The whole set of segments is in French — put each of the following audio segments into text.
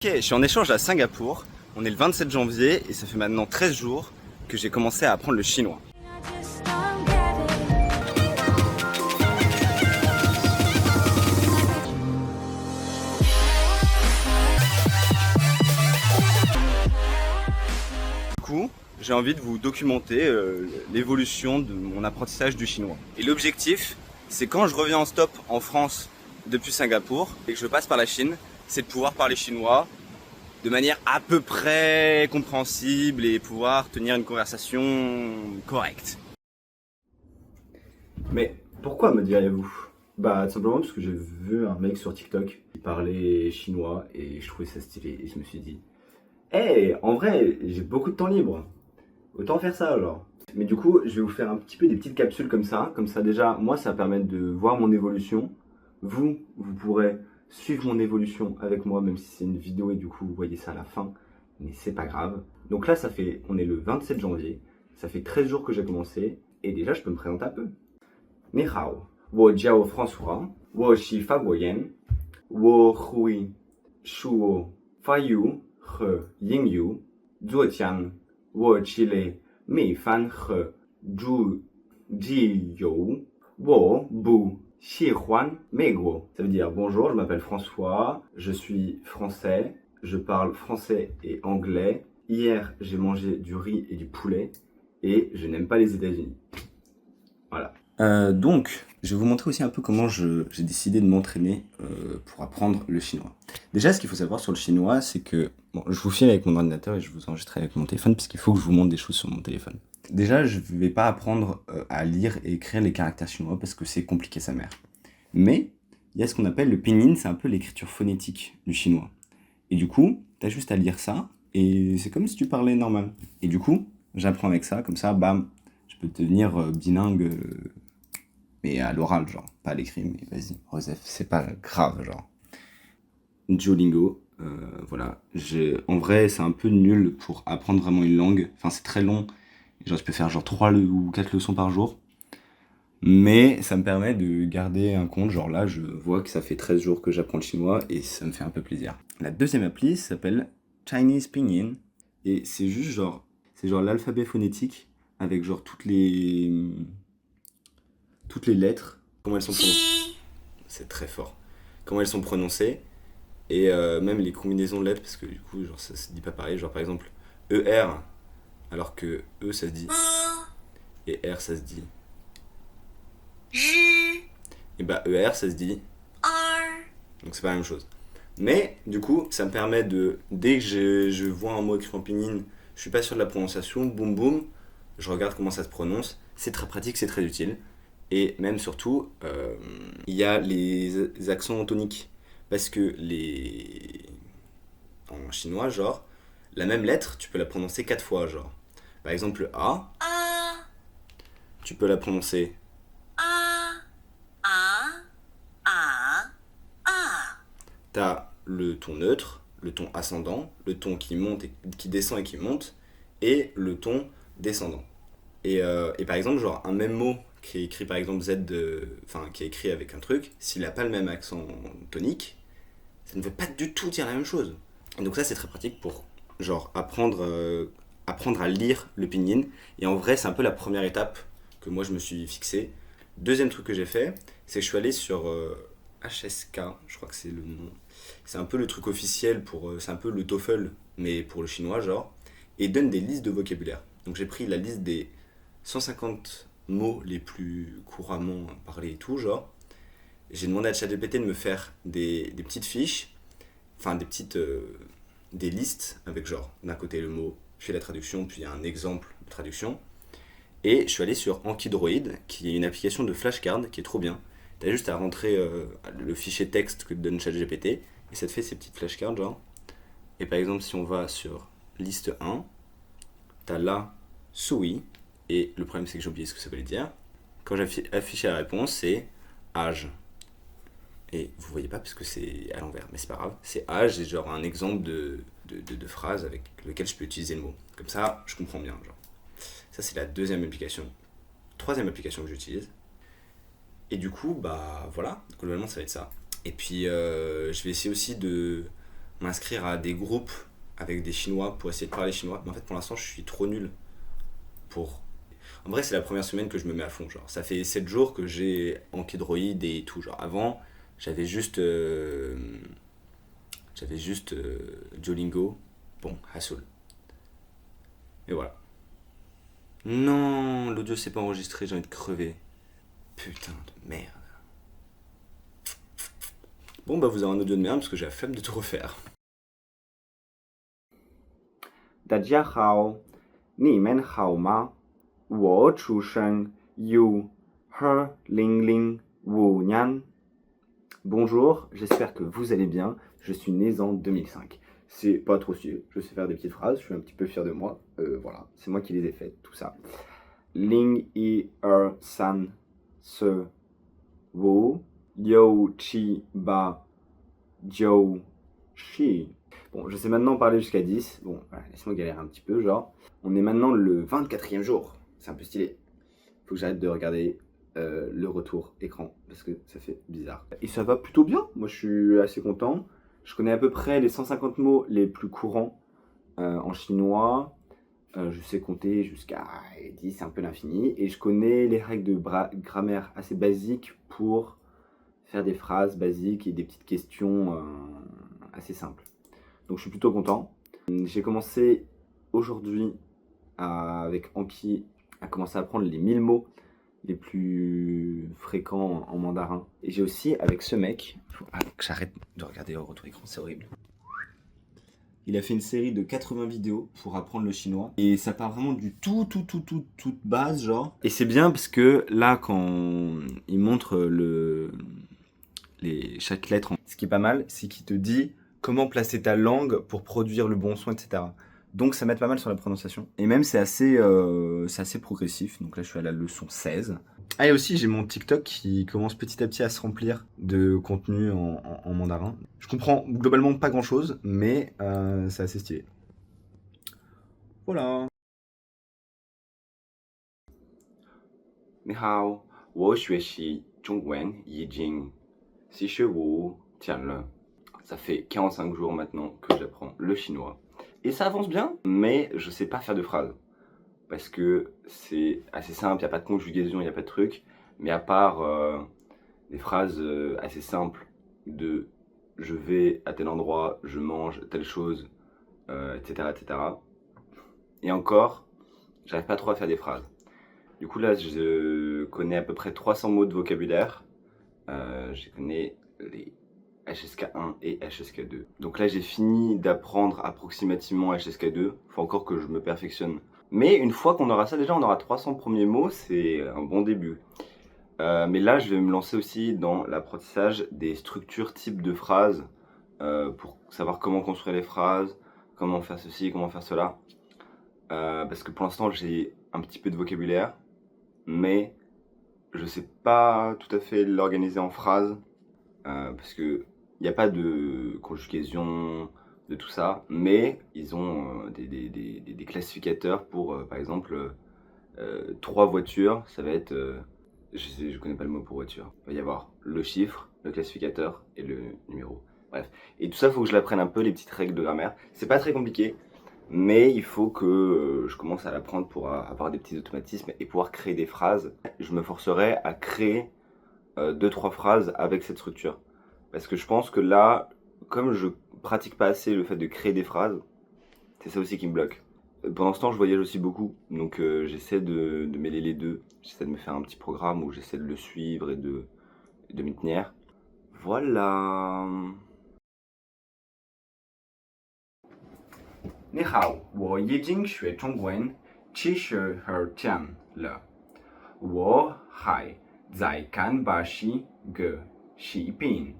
Ok, je suis en échange à Singapour, on est le 27 janvier et ça fait maintenant 13 jours que j'ai commencé à apprendre le chinois. Du coup, j'ai envie de vous documenter l'évolution de mon apprentissage du chinois. Et l'objectif, c'est quand je reviens en stop en France depuis Singapour et que je passe par la Chine, c'est de pouvoir parler chinois de manière à peu près compréhensible et pouvoir tenir une conversation correcte. Mais pourquoi me diriez-vous? Bah tout simplement parce que j'ai vu un mec sur TikTok qui parlait chinois et je trouvais ça stylé et je me suis dit hey, en vrai j'ai beaucoup de temps libre, autant faire ça genre. Mais du coup je vais vous faire un petit peu des petites capsules comme ça déjà moi ça va permettre de voir mon évolution. Vous pourrez suivre mon évolution avec moi même si c'est une vidéo et du coup vous voyez ça à la fin, mais c'est pas grave. Donc là on est le 27 janvier, ça fait 13 jours que j'ai commencé et déjà je peux me présenter un peu. 你好，我叫 François，我是法国人，我会说法语和英语。昨天我吃了米饭和猪鸡肉，我不喜欢美国。Ça veut dire bonjour, je m'appelle François, je suis français, je parle français et anglais. Hier, j'ai mangé du riz et du poulet et je n'aime pas les États-Unis. Voilà. Donc, je vais vous montrer aussi un peu comment j'ai décidé de m'entraîner pour apprendre le chinois. Déjà, ce qu'il faut savoir sur le chinois, c'est que bon, je vous filme avec mon ordinateur et je vous enregistre avec mon téléphone puisqu'il faut que je vous montre des choses sur mon téléphone. Déjà, je ne vais pas apprendre à lire et écrire les caractères chinois parce que c'est compliqué sa mère. Mais il y a ce qu'on appelle le pinyin, c'est un peu l'écriture phonétique du chinois. Et du coup, tu as juste à lire ça et c'est comme si tu parlais normal. Et du coup, j'apprends avec ça, comme ça, bam, je peux devenir bilingue. Mais à l'oral, genre, pas à l'écrit, mais vas-y, Rosef, c'est pas grave, genre. Duolingo, voilà. En vrai, c'est un peu nul pour apprendre vraiment une langue. Enfin, c'est très long. Genre, je peux faire genre 3 ou 4 leçons par jour. Mais ça me permet de garder un compte. Genre là, je vois que ça fait 13 jours que j'apprends le chinois et ça me fait un peu plaisir. La deuxième appli s'appelle Chinese Pinyin. Et c'est juste genre, c'est genre l'alphabet phonétique avec genre toutes les lettres, comment elles sont prononcées. C'est très fort. Comment elles sont prononcées et même les combinaisons de lettres parce que du coup genre ça se dit pas pareil. Genre par exemple ER alors que E ça se dit et R ça se dit. Et bah ER ça se dit. Donc c'est pas la même chose. Mais du coup ça me permet de dès que je vois un mot écrit en pinyin, je suis pas sûr de la prononciation, boum boum, je regarde comment ça se prononce. C'est très pratique, c'est très utile. Et même surtout, il y a les accents toniques. Parce que en chinois, genre, la même lettre, tu peux la prononcer 4 fois, genre. Par exemple, le A, tu peux la prononcer. T'as le ton neutre, le ton ascendant, le ton qui monte qui descend et qui monte, et le ton descendant. Et par exemple, genre, un même mot qui est écrit par exemple enfin, qui est écrit avec un truc, s'il n'a pas le même accent tonique, ça ne veut pas du tout dire la même chose. Et donc ça, c'est très pratique pour genre apprendre à lire le pinyin. Et en vrai, c'est un peu la première étape que moi je me suis fixé. Deuxième truc que j'ai fait, c'est que je suis allé sur HSK, je crois que c'est le nom. C'est un peu le truc officiel c'est un peu le TOEFL, mais pour le chinois, genre. Et il donne des listes de vocabulaire. Donc j'ai pris la liste des 150 mots les plus couramment parlés et tout, genre. J'ai demandé à ChatGPT de me faire des petites fiches, enfin des listes avec genre d'un côté le mot, puis la traduction, puis un exemple de traduction. Et je suis allé sur Ankydroid, qui est une application de flashcard qui est trop bien. T'as juste à rentrer le fichier texte que te donne ChatGPT et ça te fait ces petites flashcards genre. Et par exemple, si on va sur liste 1, t'as là Sui, et le problème c'est que j'ai oublié ce que ça voulait dire. Quand j'ai affiché la réponse, c'est âge. Et vous voyez pas parce que c'est à l'envers, mais c'est pas grave. C'est âge et genre un exemple de phrase avec lequel je peux utiliser le mot. Comme ça, je comprends bien. Genre. Ça, c'est la deuxième application. Troisième application que j'utilise. Et du coup, bah voilà, globalement, ça va être ça. Et puis, je vais essayer aussi m'inscrire à des groupes avec des Chinois pour essayer de parler chinois. Mais en fait, pour l'instant, je suis trop nul pour. En vrai, c'est la première semaine que je me mets à fond. Genre, ça fait 7 jours que j'ai Anki Droid et tout. Genre, avant, j'avais juste. Duolingo. Bon, Hassoul. Et voilà. Non, l'audio s'est pas enregistré, j'ai envie de crever. Putain de merde. Bon, bah, vous avez un audio de merde parce que j'ai la flemme de tout refaire. 大家好，你们好吗？我出生于2005年。Bonjour, j'espère que vous allez bien. Je suis né en 2005. C'est pas trop stylé, je sais faire des petites phrases, je suis un petit peu fier de moi. Voilà, c'est moi qui les ai faites, tout ça. Ling I San Se Wu Liu Chi Ba Jiu Shi. Bon, je sais maintenant parler jusqu'à 10. Bon, voilà, laisse-moi galérer un petit peu, genre. On est maintenant le 24e jour. C'est un peu stylé. Faut que j'arrête de regarder le retour écran parce que ça fait bizarre. Et ça va plutôt bien. Moi, je suis assez content. Je connais à peu près les 150 mots les plus courants en chinois. Je sais compter jusqu'à 10, c'est un peu l'infini. Et je connais les règles de grammaire assez basiques pour faire des phrases basiques et des petites questions assez simples. Donc je suis plutôt content. J'ai commencé aujourd'hui avec Anki à commencer à apprendre les 1000 mots les plus fréquents en mandarin. Et j'ai aussi avec ce mec, faut que j'arrête de regarder au retour écran, c'est horrible. Il a fait une série de 80 vidéos pour apprendre le chinois. Et ça part vraiment du toute base, genre. Et c'est bien parce que là, quand il montre chaque lettre, ce qui est pas mal, c'est qu'il te dit comment placer ta langue pour produire le bon son, etc. Donc ça m'aide pas mal sur la prononciation. Et même c'est assez progressif. Donc là je suis à la leçon 16. Ah et aussi j'ai mon TikTok qui commence petit à petit à se remplir de contenu en mandarin. Je comprends globalement pas grand chose, mais c'est assez stylé. Voilà. 你好，我学习中文已经45天了。Ça fait 45 jours maintenant que j'apprends le chinois. Et ça avance bien, mais je sais pas faire de phrases. Parce que c'est assez simple, il n'y a pas de conjugaison, il n'y a pas de truc. Mais à part des phrases assez simples de je vais à tel endroit, je mange telle chose, etc., etc. Et encore, j'arrive pas trop à faire des phrases. Du coup là, je connais à peu près 300 mots de vocabulaire. Je connais les HSK1 et HSK2. Donc là j'ai fini d'apprendre approximativement HSK2, faut encore que je me perfectionne. Mais une fois qu'on aura ça, déjà on aura 300 premiers mots, c'est un bon début. Mais là je vais me lancer aussi dans l'apprentissage des structures types de phrases pour savoir comment construire les phrases, comment faire ceci, comment faire cela. Parce que pour l'instant j'ai un petit peu de vocabulaire, mais je sais pas tout à fait l'organiser en phrases. Parce que il n'y a pas de conjugaison, de tout ça, mais ils ont des classificateurs pour, par exemple, 3 voitures, ça va être, je connais pas le mot pour voiture, il va y avoir le chiffre, le classificateur et le numéro. Bref, et tout ça, il faut que je l'apprenne un peu, les petites règles de grammaire. C'est pas très compliqué, mais il faut que je commence à l'apprendre pour avoir des petits automatismes et pouvoir créer des phrases. Je me forcerai à créer 2-3 phrases avec cette structure. Parce que je pense que là, comme je pratique pas assez le fait de créer des phrases, c'est ça aussi qui me bloque. Pendant ce temps, je voyage aussi beaucoup, donc j'essaie de mêler les deux. J'essaie de me faire un petit programme où j'essaie de le suivre et de m'y tenir. Voilà. 你好，我已经学中文72天了。我还在看巴西个视频。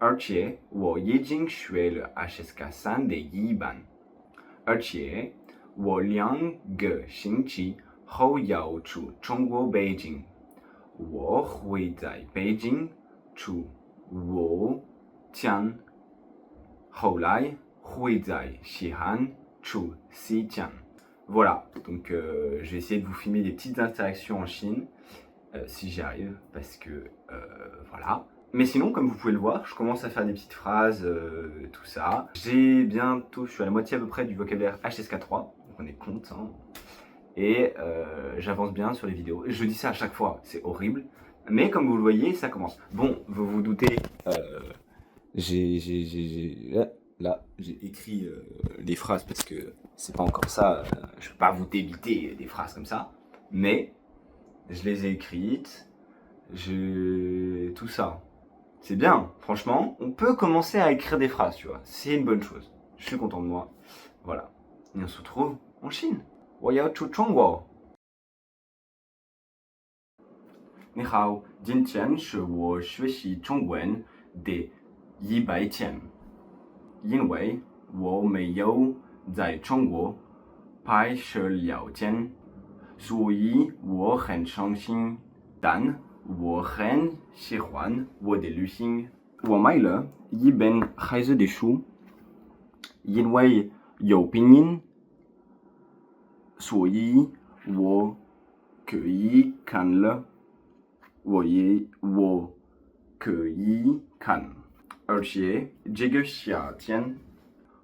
而且我已经学了HSK3的一半，而且我2个星期后要去中国北京，我会在北京住5天，后来会在西安住4天。Voilà, donc je vais essayer de vous filmer des petites interactions en Chine, si j'y arrive, parce que voilà. Mais sinon, comme vous pouvez le voir, je commence à faire des petites phrases, tout ça. J'ai bientôt, je suis à la moitié à peu près du vocabulaire HSK3, donc on est content. Et j'avance bien sur les vidéos. Je dis ça à chaque fois, c'est horrible. Mais comme vous le voyez, ça commence. Bon, vous vous doutez, là, j'ai écrit les phrases parce que c'est pas encore ça. Je peux pas vous débiter des phrases comme ça. Mais je les ai écrites. Tout ça. C'est bien, franchement. On peut commencer à écrire des phrases, tu vois. C'est une bonne chose. Je suis content de moi. Voilà. Et on se retrouve en Chine. 我要去中国。你好，今天是我学习中文的100天，因为我没有在中国拍摄了件，所以我很伤心。但我很喜欢我的旅行。我买了一本孩子的书，因为有拼音。所以我可以看了，我可以看，而且这个夏天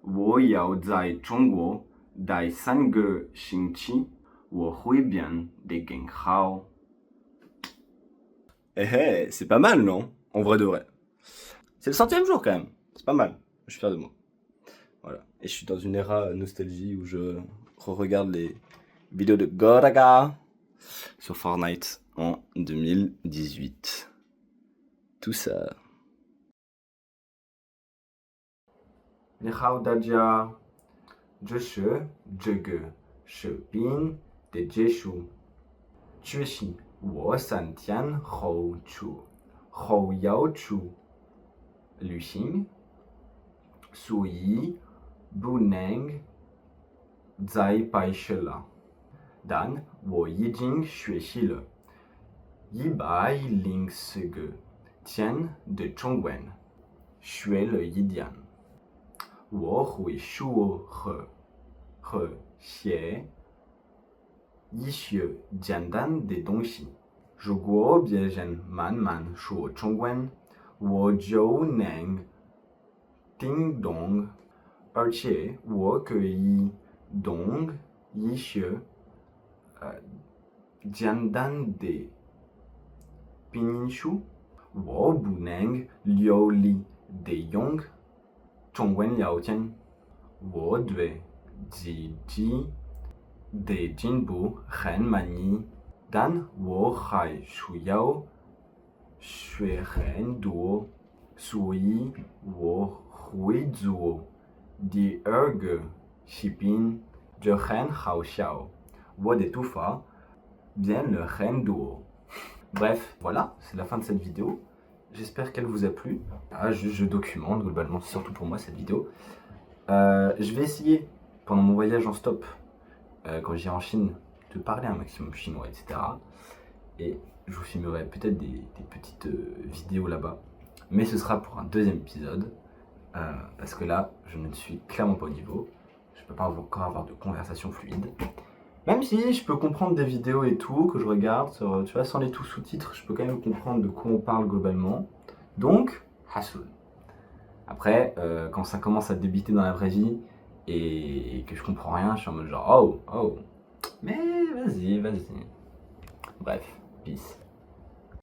我要在中国待3个星期，我会变得更好。Eh hey, c'est pas mal, non? En vrai de vrai. C'est le 100e jour quand même. C'est pas mal. Je suis fier de moi. Voilà. Et je suis dans une ère nostalgie où je re-regarde les vidéos de Goraga sur Fortnite en 2018. Tout ça. 你好，大家，这是这个视频的结束。确实，我3天后要去旅行，所以不能再拍摄了。但我已经学习了104个天的中文，学了一点。我会说和写一些简单的东西。如果别人慢慢说中文，我就能听懂，而且我可以懂一些简单的拼音书。我不能流利的用中文聊天，我对自己的进步很满意，但我还需要学很多，所以我会做第2个视频，这很好笑，我的头发变了很多。Bref, voilà, c'est la fin de cette vidéo. J'espère qu'elle vous a plu. Ah, je documente globalement, surtout pour moi cette vidéo. Je vais essayer, pendant mon voyage en stop, quand j'irai en Chine, de parler un maximum chinois, etc. Et je vous filmerai peut-être des petites vidéos là-bas. Mais ce sera pour un 2e épisode. Parce que là, je ne suis clairement pas au niveau. Je ne peux pas encore avoir de conversation fluide. Même si je peux comprendre des vidéos et tout, que je regarde, tu vois, sans les tout sous-titres, je peux quand même comprendre de quoi on parle globalement. Donc, Hassoul. Après, quand ça commence à débiter dans la vraie vie et que je comprends rien, je suis en mode genre, oh, mais vas-y. Bref, peace.